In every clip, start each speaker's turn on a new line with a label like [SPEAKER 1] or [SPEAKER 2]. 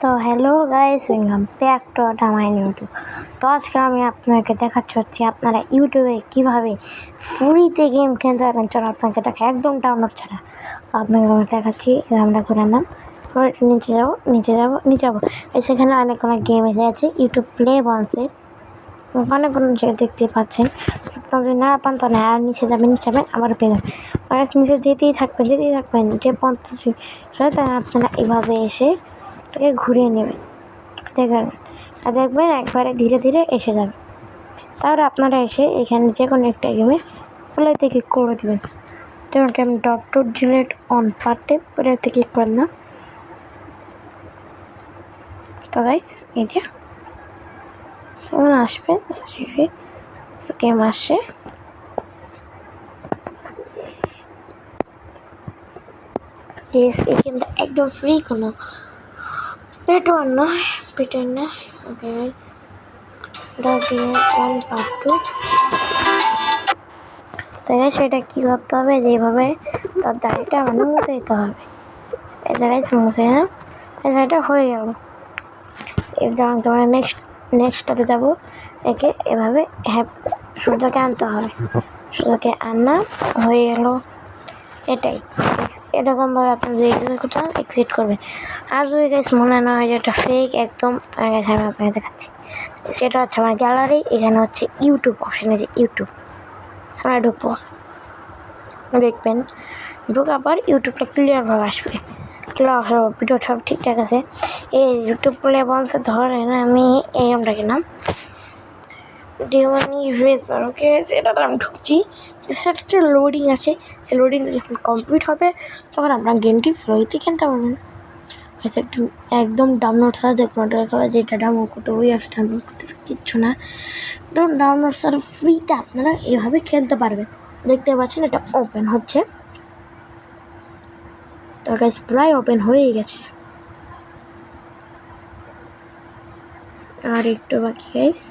[SPEAKER 1] তো hello guys, welcome back to my YouTube. তো আজকে আমি আপনাকে দেখাচ্ছি আপনারা ইউটিউবে কীভাবে ফ্রিতে গেম খেলতে পারেন। চলো আপনাকে দেখা একদম ডাউনলোড ছাড়া আপনাকে আমি দেখাচ্ছি। আমরা করে নাম নিচে যাবো সেখানে অনেক গেম এসে আছে। ইউটিউব প্লে বলছে অনেক জায়গায় দেখতে পাচ্ছেন। আপনার যদি না পান তাহলে আর নিচে যাবেন আবার পেয়ে যাবেন। আর নিচে যেতেই থাকবেন যে 50 তাই আপনারা এভাবে এসে এটাকে ঘুরিয়ে নেবেন, দেখবেন আর দেখবেন একবারে ধীরে ধীরে এসে যাবে। তাহলে আপনারা এসে এখানে যে কোনো একটা গেমে প্লেতে ক্লিক করে দেবেন। যেমন কি আমি .ডিলেট অন পার্টে প্লেতে ক্লিক করেন না। তো গাইস এই যে আসবে গেম আসছে। এই গেমটা একদম ফ্রি, কোনো পেটোয়ার না। Okay guys, .delete on part 2। তাই সেটা কী করতে হবে, যেভাবে তার দাড়িটা মুছে দিতে হবে। এই জায়গায় মুছে না, এই জায়গাটা হয়ে গেল। যেমন তোমার নেক্সটটাতে যাবো, একে এভাবে সূর্যকে আনতে হবে। সূর্যকে আনা হয়ে গেল। এটাই এরকমভাবে আপনি যদি এক্সিট করতে চান এক্সিট করবেন। আর যদি গাইস মনে না হয় যে এটা ফেক একদম, তার কাছে আমি আপনাকে দেখাচ্ছি। সেটা হচ্ছে আমার গ্যালারি। এখানে হচ্ছে ইউটিউব অপশানে, যে ইউটিউব আমরা ঢুকবো, দেখবেন ঢোকার পর ইউটিউবটা ক্লিয়ারভাবে আসবে। ভিডিও সব ঠিকঠাক আছে। এই ইউটিউব প্লে বলছে ধরেন আমি এই গেমটা কিনাম ডিওয়ানি রেজার। ওকে, সেটাতে আমি ঢুকছি। সেটা লোডিং আছে। লোডিং যখন কমপ্লিট হবে তখন আপনার গেমটি ফ্রিতে কিনতে পারবেন। একদম ডাউনলোড ছাড়া যে কোনো টাকা যেটা ডাউনলোড করতে ওই অ্যাপস ডাউনলোড করতে কিচ্ছু না। ডাউনলোড ছাড়া ফ্রিতে আপনারা এভাবে খেলতে পারবেন। দেখতে পাচ্ছেন এটা ওপেন হচ্ছে। তো গাইস প্রায় ওপেন হয়ে গেছে, আর একটু বাকি গাইস।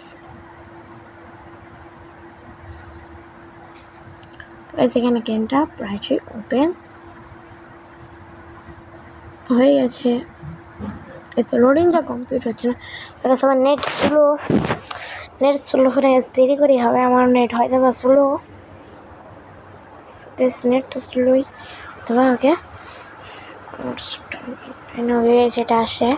[SPEAKER 1] এখানে গেমটা প্রায় ওপেন হয়ে গেছে। এতে লোডিংটা কমপ্লিট হচ্ছে না, তাহলে সবার নেট স্লো হয়ে গেছে। দেরি করে হবে, আমার নেট হয়তো বা স্লো, নেট তো স্লোই। তবে ওকে সেটা আসে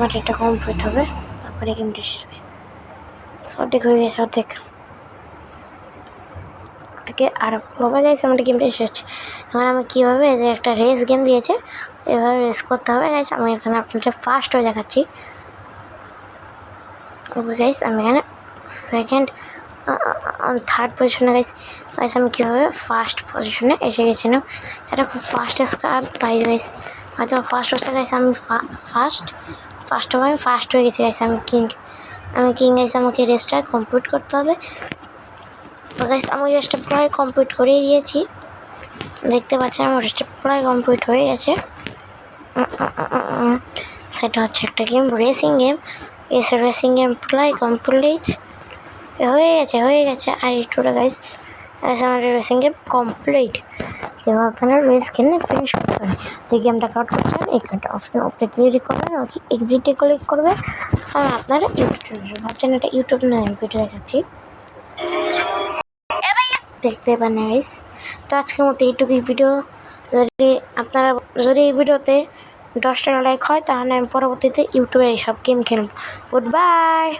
[SPEAKER 1] বাট এটা কমপ্লিট হবে, তারপরে গেমটা যাবে। সঠিক হয়ে গেছে অর্ধেক থেকে আর হবে গাইছে। আমাদের গেমটা এসেছে। এখন আমি কীভাবে, যে একটা রেস গেম দিয়েছে, এভাবে রেস করতে হবে গাইছে। আমি এখানে আপনাদের ফার্স্ট হয়ে দেখাচ্ছি। ওকে গাইস, আমি এখানে সেকেন্ড থার্ড পজিশনে গাইস। আমি কীভাবে ফার্স্ট পজিশনে এসে গেছিলাম। সেটা খুব ফাস্টেস্ট কার, তাই গাইস হয়তো ফার্স্ট হচ্ছে গাইস। আমি ফার্স্ট হয়ে গেছি গাইস। আমি কিং গাইস। আমাকে রেসটা কমপ্লিট করতে হবে। তো গাইস আমি রেসটা প্রায় কমপ্লিট করেই দিয়েছি, দেখতে পাচ্ছেন আমার রেসটা প্রায় কমপ্লিট হয়ে গেছে। সেটা হচ্ছে একটা গেম, রেসিং গেম। এসে রেসিং গেম প্রায় কমপ্লিট হয়ে গেছে। আর একটুটা গাইস, আমাদের রেসিং গেম কমপ্লিট। এবার আপনারা রেস খেলে ফিনিশ করতে পারেন। এই গেমটা কাউট করছেন, এই কাউট অপশন ওপরে ক্লিক করবেন, ওকে এক্সিটে ক্লিক করবে। আর আপনারা ভাবছেন এটা ইউটিউব না, আমি ভিডিও দেখাচ্ছি, দেখতে পান গাইস। তো আজকের মতো এইটুকুই ভিডিও। যদি এই ভিডিওতে 10টা লাইক হয় তাহলে আমি পরবর্তীতে ইউটিউবে এইসব গেম খেলব। Good bye.